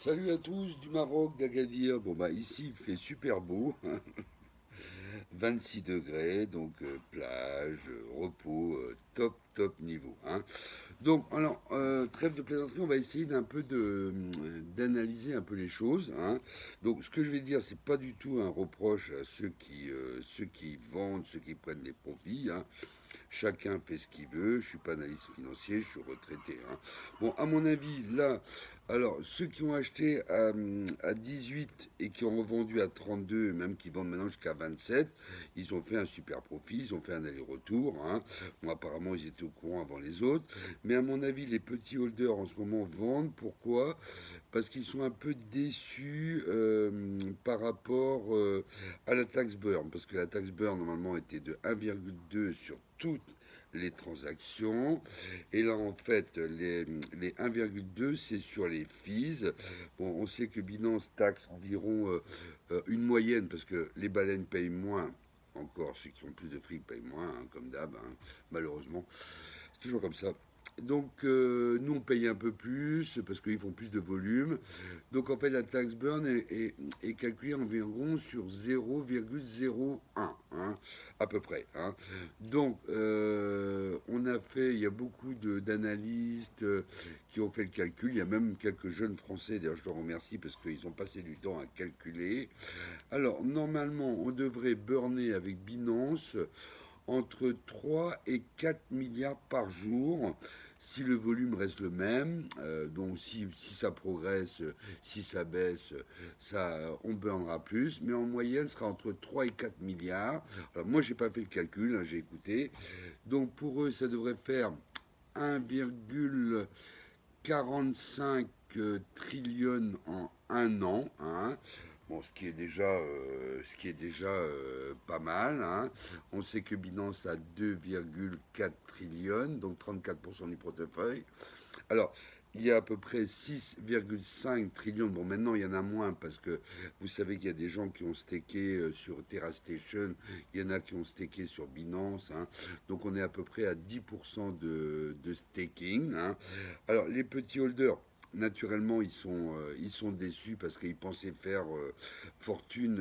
Salut à tous du Maroc, d'Agadir. Bon bah ici il fait super beau, 26 degrés, donc plage, repos, top niveau, hein. Donc alors trêve de plaisanterie, on va essayer d'un peu d'analyser un peu les choses, hein. Donc ce que je vais dire, c'est pas du tout un reproche à ceux qui vendent, ceux qui prennent les profits, hein. Chacun fait ce qu'il veut. Je suis pas analyste financier, je suis retraité, hein. Bon, à mon avis, là, alors ceux qui ont acheté à 18 et qui ont revendu à 32, et même qui vendent maintenant jusqu'à 27, ils ont fait un super profit, ils ont fait un aller-retour, hein. Bon, apparemment, ils étaient au courant avant les autres. Mais à mon avis, les petits holders en ce moment vendent. Pourquoi? Parce qu'ils sont un peu déçus par rapport à la taxe burn. Parce que la taxe burn, normalement, était de 1,2 sur toutes les transactions. Et là, en fait, les 1,2, c'est sur les fees. Bon, on sait que Binance taxe environ une moyenne, parce que les baleines payent moins. Encore, ceux qui ont plus de fric payent moins, hein, comme d'hab, hein, malheureusement. C'est toujours comme ça. Donc, nous, on paye un peu plus parce qu'ils font plus de volume. Donc, en fait, la tax burn est calculée environ sur 0,01, hein, à peu près, hein. Donc, il y a beaucoup d'analystes qui ont fait le calcul. Il y a même quelques jeunes Français, d'ailleurs, je leur remercie parce qu'ils ont passé du temps à calculer. Alors, normalement, on devrait burner avec Binance entre 3 et 4 milliards par jour si le volume reste le même. Donc si ça progresse, si ça baisse, on burnera plus. Mais en moyenne, ce sera entre 3 et 4 milliards. Alors moi, j'ai pas fait le calcul, hein, j'ai écouté. Donc pour eux, ça devrait faire 1,45 trillion en un an, hein. Bon, ce qui est déjà pas mal, hein. On sait que Binance a 2,4 trillions, donc 34% du portefeuille. Alors, il y a à peu près 6,5 trillions. Bon, maintenant, il y en a moins parce que vous savez qu'il y a des gens qui ont staké sur TerraStation, il y en a qui ont staké sur Binance, hein. Donc, on est à peu près à 10% de staking, hein. Alors, les petits holders, naturellement, ils sont déçus parce qu'ils pensaient faire fortune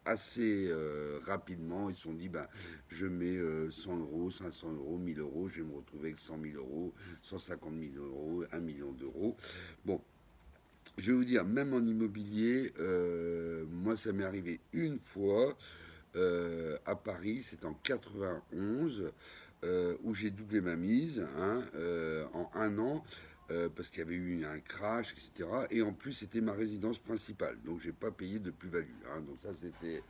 assez rapidement. Ils se sont dit, ben, je mets 100 euros, 500 euros, 1000 euros, je vais me retrouver avec 100 000 euros, 150 000 euros, 1 million d'euros. Bon, je vais vous dire, même en immobilier, moi, ça m'est arrivé une fois à Paris, c'est en 91, où j'ai doublé ma mise, hein, en un an. Parce qu'il y avait eu un crash, etc. Et en plus, c'était ma résidence principale. Donc, j'ai pas payé de plus-value, hein. Donc, ça, c'était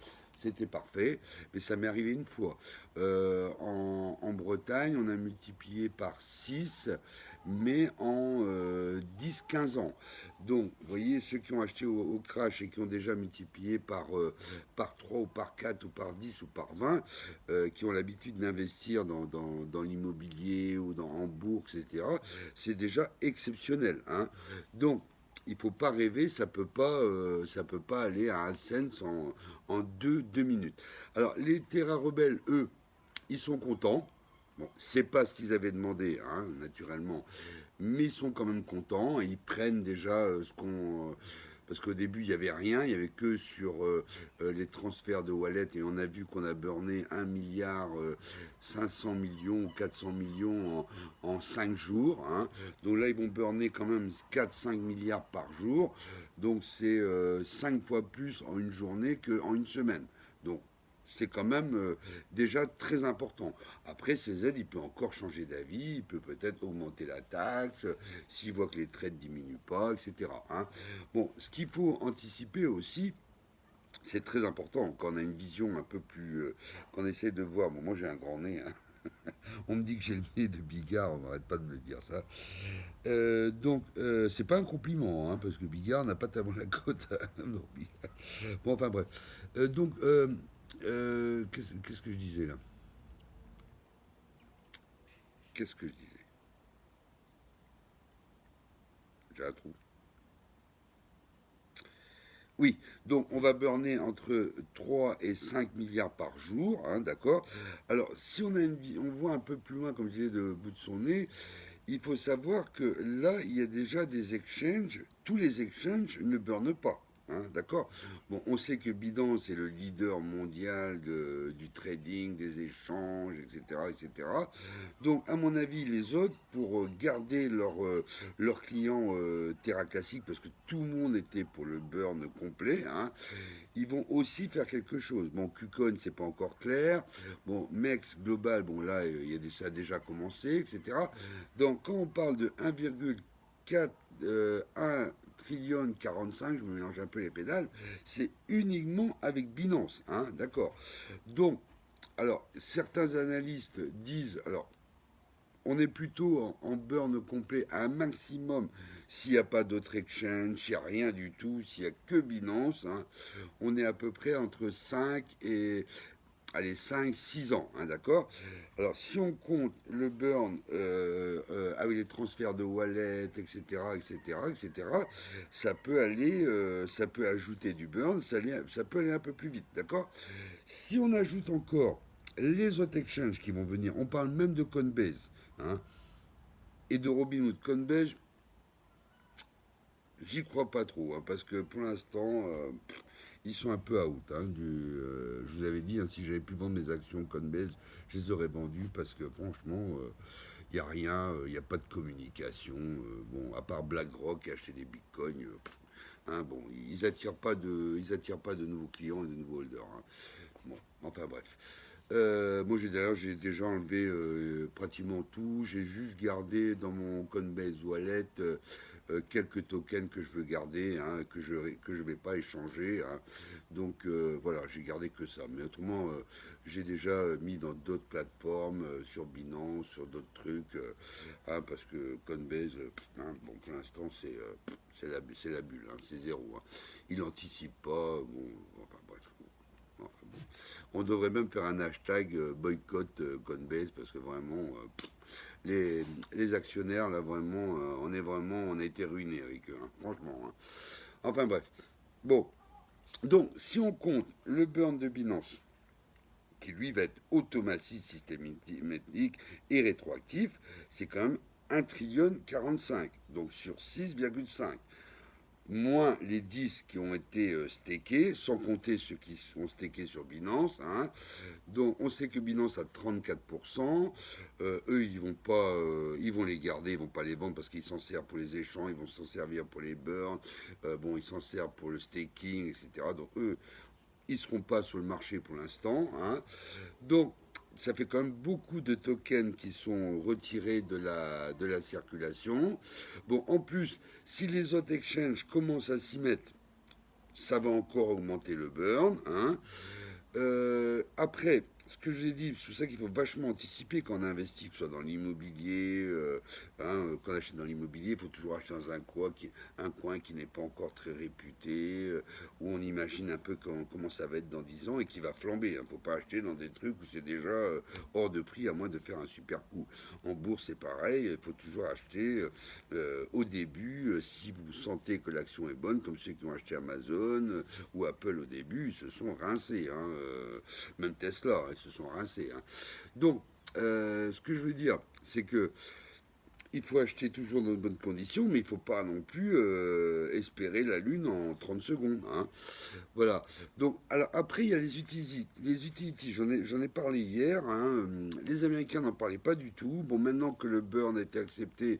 parfait. Mais ça m'est arrivé une fois. En Bretagne, on a multiplié par 6, mais en 10-15 ans. Donc, vous voyez, ceux qui ont acheté au crash et qui ont déjà multiplié par 3 ou par 4 ou par 10 ou par 20, qui ont l'habitude d'investir dans l'immobilier ou en bourse, etc., c'est déjà exceptionnel, hein. Donc, il ne faut pas rêver, ça peut pas aller à un cent en deux minutes. Alors, les Terra rebelles, eux, ils sont contents. Bon, c'est pas ce qu'ils avaient demandé, hein, naturellement, mais ils sont quand même contents. Ils prennent déjà ce qu'on. Parce qu'au début, il n'y avait rien, il n'y avait que sur les transferts de wallet, et on a vu qu'on a burné 1 milliard 500 millions ou 400 millions en 5 jours, hein. Donc là, ils vont burner quand même 4-5 milliards par jour. Donc c'est 5 fois plus en une journée qu'en une semaine. Donc c'est quand même déjà très important. Après, ces aides, il peut encore changer d'avis, il peut peut-être augmenter la taxe, s'il voit que les traites diminuent pas, etc., hein. Bon, ce qu'il faut anticiper aussi, c'est très important quand on a une vision un peu plus, qu'on essaie de voir. Bon, moi j'ai un grand nez, hein. On me dit que j'ai le nez de Bigard, on n'arrête pas de me le dire ça. Donc, c'est pas un compliment, hein, parce que Bigard n'a pas tellement la côte. Non, bon, enfin bref. Qu'est-ce que je disais là? Qu'est-ce que je disais? J'ai un trou. Oui, donc on va burner entre 3 et 5 milliards par jour, hein, d'accord. Alors, si on voit un peu plus loin, comme je disais, de bout de son nez, il faut savoir que là, il y a déjà des exchanges tous les exchanges ne burnent pas. Hein, d'accord. Bon, on sait que Binance est le leader mondial du trading, des échanges, etc., etc. Donc, à mon avis, les autres, pour garder leurs clients Terra Classique, parce que tout le monde était pour le burn complet, hein, ils vont aussi faire quelque chose. Bon, KuCoin, c'est pas encore clair. Bon, MEX Global, bon là, ça a déjà commencé, etc. Donc, quand on parle de 1,4 1 trillion 45, je me mélange un peu les pédales, c'est uniquement avec Binance, hein, d'accord. Donc, alors, certains analystes disent, alors, on est plutôt en burn complet à un maximum s'il n'y a pas d'autres exchange, s'il n'y a rien du tout, s'il n'y a que Binance, hein, on est à peu près entre 5 et allez, 5 6 ans, hein, d'accord. Alors si on compte le burn avec les transferts de wallet, etc., etc., etc., ça peut ajouter du burn, ça peut aller un peu plus vite, d'accord. Si on ajoute encore les autres exchanges qui vont venir, on parle même de Coinbase, hein, et de Robinhood. Coinbase, j'y crois pas trop, hein, parce que pour l'instant, ils sont un peu out. Hein, je vous avais dit, hein, si j'avais pu vendre mes actions Coinbase, je les aurais vendues parce que franchement, il n'y a rien, il n'y a pas de communication. Bon, à part BlackRock qui a acheté des bitcoins, hein, bon, ils attirent pas de nouveaux clients et de nouveaux holders. Hein. Bon, enfin bref. Moi j'ai déjà enlevé pratiquement tout. J'ai juste gardé dans mon Coinbase Wallet quelques tokens que je veux garder, hein, que je vais pas échanger. Hein. Donc voilà, j'ai gardé que ça. Mais autrement, j'ai déjà mis dans d'autres plateformes, sur Binance, sur d'autres trucs, hein, parce que Coinbase, hein, bon pour l'instant c'est la bulle, hein, c'est zéro. Hein. Il n'anticipe pas. Bon, enfin bref. Enfin, bon. On devrait même faire un hashtag boycott Coinbase parce que vraiment, les actionnaires, là, vraiment, on a été ruinés avec eux, hein, franchement. Hein. Enfin bref. Bon, donc, si on compte le burn de Binance, qui lui va être automatique, systématique et rétroactif, c'est quand même 1,45 trillion, donc sur 6,5 moins les 10 qui ont été stakés, sans compter ceux qui sont stakés sur Binance. Hein. Donc on sait que Binance a 34%. Eux, ils vont les garder, ils vont pas les vendre parce qu'ils s'en servent pour les échanges, ils vont s'en servir pour les burns, bon, ils s'en servent pour le staking, etc. Donc eux, ils seront pas sur le marché pour l'instant. Hein. Donc ça fait quand même beaucoup de tokens qui sont retirés de la circulation. Bon, en plus, si les autres exchanges commencent à s'y mettre, ça va encore augmenter le burn. Hein. Après, ce que je vous ai dit, c'est pour ça qu'il faut vachement anticiper quand on investit, que ce soit dans l'immobilier, hein, quand on achète dans l'immobilier, il faut toujours acheter dans un coin qui n'est pas encore très réputé, où on imagine un peu comment ça va être dans 10 ans et qui va flamber. Il ne faut pas acheter dans des trucs où c'est déjà hors de prix, à moins de faire un super coup. En bourse, c'est pareil, il faut toujours acheter au début, si vous sentez que l'action est bonne, comme ceux qui ont acheté Amazon ou Apple au début, ils se sont rincés. Hein, même Tesla, ils se sont rincés. Hein. Donc, ce que je veux dire, c'est que il faut acheter toujours dans de bonnes conditions, mais il ne faut pas non plus espérer la Lune en 30 secondes. Hein. Voilà. Donc, alors après, il y a les utilities. Les utilities, j'en ai parlé hier. Hein. Les Américains n'en parlaient pas du tout. Bon, maintenant que le burn a été accepté,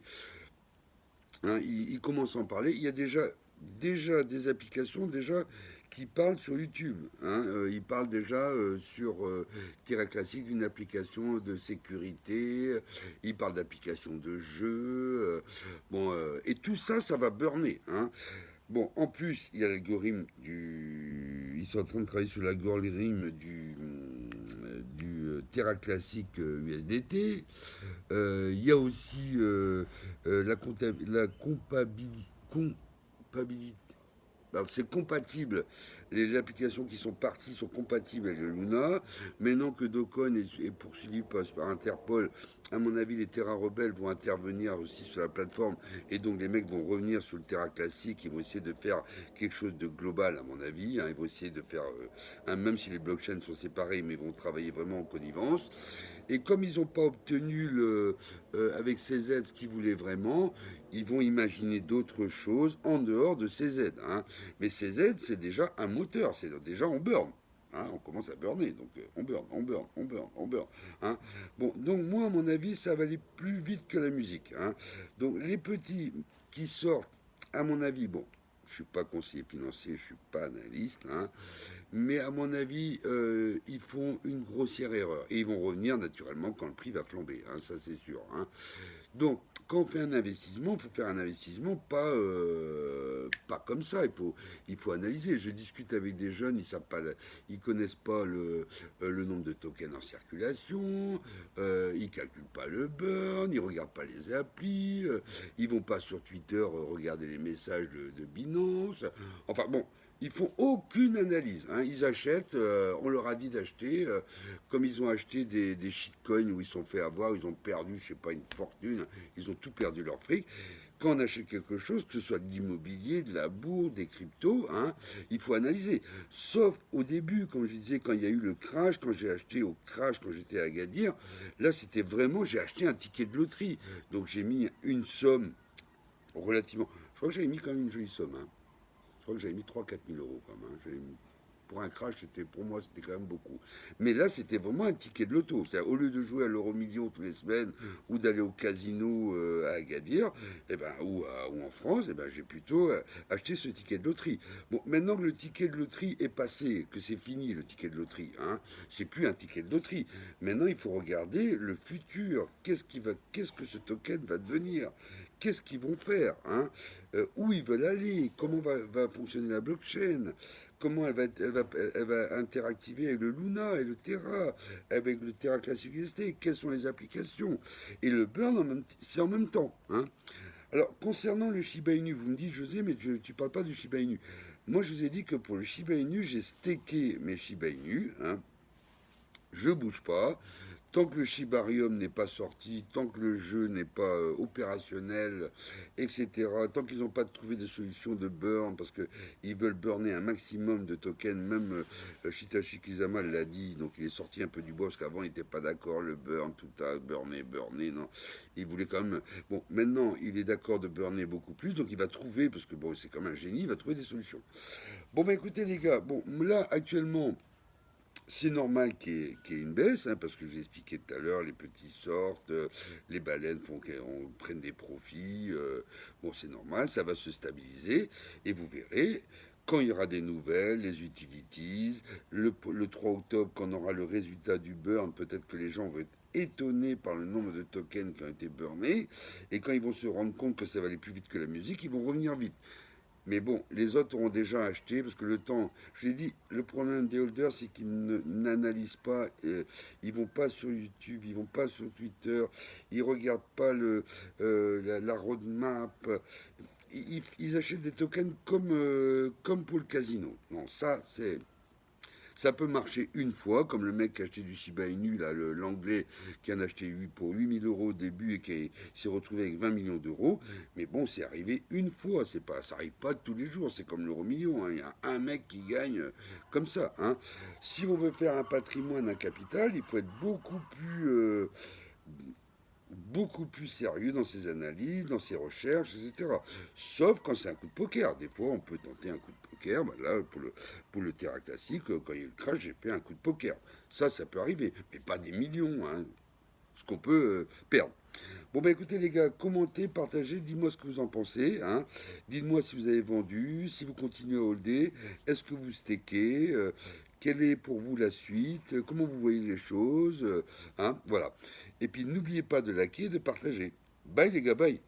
hein, ils commencent à en parler. Il y a déjà des applications déjà qui parlent sur YouTube. Hein. Ils parlent déjà sur Terra Classique d'une application de sécurité. Ils parlent d'applications de jeux. Bon, et tout ça, ça va burner. Hein. Bon, en plus, il y a l'algorithme du. Ils sont en train de travailler sur l'algorithme du Terra Classique USDT. Il y a aussi la compatibilité. C'est compatible. Les applications qui sont parties sont compatibles avec le Luna. Maintenant que Docon est poursuivi par Interpol, à mon avis, les Terra rebelles vont intervenir aussi sur la plateforme. Et donc, les mecs vont revenir sur le Terra classique. Ils vont essayer de faire quelque chose de global, à mon avis. Hein. Ils vont essayer de faire, même si les blockchains sont séparés, mais ils vont travailler vraiment en connivence. Et comme ils n'ont pas obtenu avec ces aides ce qu'ils voulaient vraiment, ils vont imaginer d'autres choses en dehors de CZ, hein. Mais CZ, c'est déjà un moteur, c'est déjà on burn. Hein, on commence à burner, donc on burn, on burn, on burn, on burn. Hein. Bon, donc moi, à mon avis, ça va aller plus vite que la musique. Hein. Donc les petits qui sortent, à mon avis, bon, je suis pas conseiller financier, je suis pas analyste, hein, mais à mon avis, ils font une grossière erreur. Et ils vont revenir naturellement quand le prix va flamber, hein, ça c'est sûr. Hein. Donc, quand on fait un investissement, il faut faire un investissement pas comme ça. Il faut analyser. Je discute avec des jeunes, ils connaissent pas le nombre de tokens en circulation, ils calculent pas le burn, ils regardent pas les applis, ils vont pas sur Twitter regarder les messages de Binance. Enfin bon, ils font aucune analyse. Hein. Ils achètent, on leur a dit d'acheter, comme ils ont acheté des shitcoins où ils sont fait avoir, ils ont perdu, je sais pas, une fortune, ils ont tout perdu leur fric. Quand on achète quelque chose, que ce soit de l'immobilier, de la bourse, des cryptos, hein, il faut analyser. Sauf au début, comme je disais, quand il y a eu le crash, quand j'ai acheté au crash, quand j'étais à Agadir, là c'était vraiment, j'ai acheté un ticket de loterie. Donc j'ai mis une somme relativement. Je crois que j'avais mis quand même une jolie somme. Hein. Je crois que j'avais mis 3 000 à 4 000 euros quand même. Hein. Pour un crash, pour moi, c'était quand même beaucoup. Mais là, c'était vraiment un ticket de loto. C'est-à-dire, au lieu de jouer à l'euro million tous les semaines ou d'aller au casino à Agadir, eh ben, ou en France, eh ben, j'ai plutôt acheté ce ticket de loterie. Bon, maintenant que le ticket de loterie est passé, que c'est fini le ticket de loterie, hein, c'est plus un ticket de loterie. Maintenant, il faut regarder le futur. Qu'est-ce que ce token va devenir? Qu'est-ce qu'ils vont faire, hein, où ils veulent aller, comment va fonctionner la blockchain, comment elle va interactiver avec le Luna et le Terra, avec le Terra Classic USD, quelles sont les applications. Et le burn, c'est en même temps. Hein. Alors, concernant le Shiba Inu, vous me dites, José, mais tu ne parles pas du Shiba Inu. Moi, je vous ai dit que pour le Shiba Inu, j'ai staké mes Shiba Inu. Hein, je bouge pas. Tant que le Shibarium n'est pas sorti, tant que le jeu n'est pas opérationnel, etc., tant qu'ils n'ont pas trouvé des solutions de burn, parce qu'ils veulent burner un maximum de tokens, même Shitashi Kizama l'a dit, donc il est sorti un peu du bois, parce qu'avant il n'était pas d'accord, le burn, tout a burné, non. Il voulait quand même... Bon, maintenant il est d'accord de burner beaucoup plus, donc il va trouver, parce que bon, c'est comme un génie, il va trouver des solutions. Bon, bah écoutez les gars, bon, là actuellement... C'est normal qu'il y ait une baisse, hein, parce que je vous ai expliqué tout à l'heure, les petits sortent, les baleines font qu'on prenne des profits. Bon, c'est normal, ça va se stabiliser. Et vous verrez, quand il y aura des nouvelles, les utilities, le 3 octobre, quand on aura le résultat du burn, peut-être que les gens vont être étonnés par le nombre de tokens qui ont été burnés. Et quand ils vont se rendre compte que ça va aller plus vite que la musique, ils vont revenir vite. Mais bon, les autres auront déjà acheté parce que le temps, je l'ai dit, le problème des holders, c'est qu'ils n'analysent pas, ils vont pas sur YouTube, ils vont pas sur Twitter, ils regardent pas la roadmap, ils achètent des tokens comme pour le casino. Non, ça peut marcher une fois, comme le mec qui a acheté du Shiba Inu, là, l'anglais qui en a acheté 8 pour 8 000 € au début et qui s'est retrouvé avec 20 millions d'euros. Mais bon, c'est arrivé une fois, ça arrive pas tous les jours, c'est comme l'euro million. Hein. Il y a un mec qui gagne comme ça. Hein. Si on veut faire un patrimoine, un capital, il faut être beaucoup plus sérieux dans ses analyses, dans ses recherches, etc. Sauf quand c'est un coup de poker. Des fois, on peut tenter un coup de poker. Ben là, pour le Terra classique, quand il y a eu le crash, j'ai fait un coup de poker. Ça peut arriver, mais pas des millions. Hein, ce qu'on peut perdre. Bon, bah écoutez les gars, commentez, partagez, dites-moi ce que vous en pensez. Hein. Dites-moi si vous avez vendu, si vous continuez à holder, est-ce que vous stakez, quelle est pour vous la suite, comment vous voyez les choses. Hein, voilà. Et puis n'oubliez pas de liker et de partager. Bye les gars, bye.